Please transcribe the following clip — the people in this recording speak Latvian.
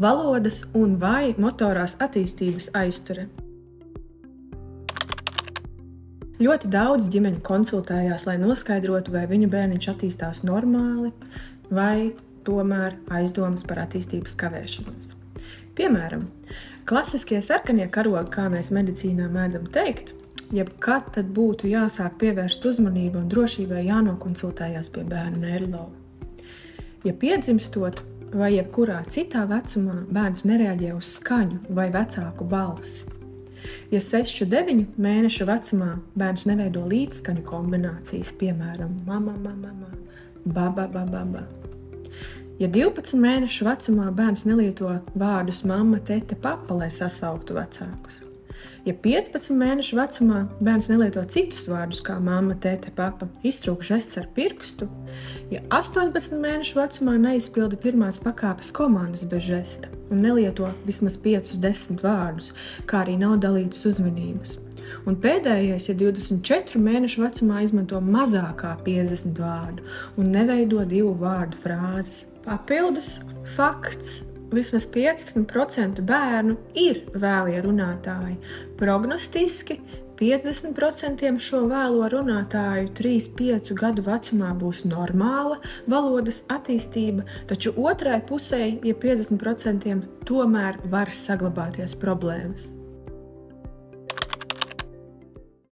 Valodas un vai motorās attīstības aizture. Ļoti daudz ģimeņu konsultējās, lai noskaidrotu, vai viņu bērniņš attīstās normāli vai tomēr aizdomas par attīstības kavēšanos. Piemēram, klasiskie sarkanie karogi, kā mēs medicīnā mēdzam teikt, jebkad tad būtu jāsāk pievērst uzmanību un drošībai jānokonsultējās pie bērna neirologa. Ja piedzimstot vai jebkurā citā vecumā bērns nereaģē uz skaņu vai vecāku balsi, ja 6-9 mēnešu vecumā bērns neveido līdzskaņu kombinācijas, piemēram, mama, mama, baba, baba, baba. Ja 12 mēnešu vecumā bērns nelieto vārdus mamma, tete, papa, lai sasauktu vecākus. Ja 15 mēnešu vecumā bērns nelieto citus vārdus kā mamma, tete, papa, iztrūk žests ar pirkstu. Ja 18 mēnešu vecumā neizpilda pirmās pakāpes komandas bez žesta un nelieto vismaz 5-10 vārdus, kā arī nav dalītas uzmanības. Un pēdējais, ja 24 mēnešu vecumā izmanto mazākā 50 vārdu un neveido 2 vārdu frāzes. Papildus fakts. Vismaz 15% bērnu ir vēlie runātāji. Prognostiski 50% šo vēlo runātāju 3-5 gadu vecumā būs normāla valodas attīstība, taču otrai pusē, ja 50% tomēr var saglabāties problēmas.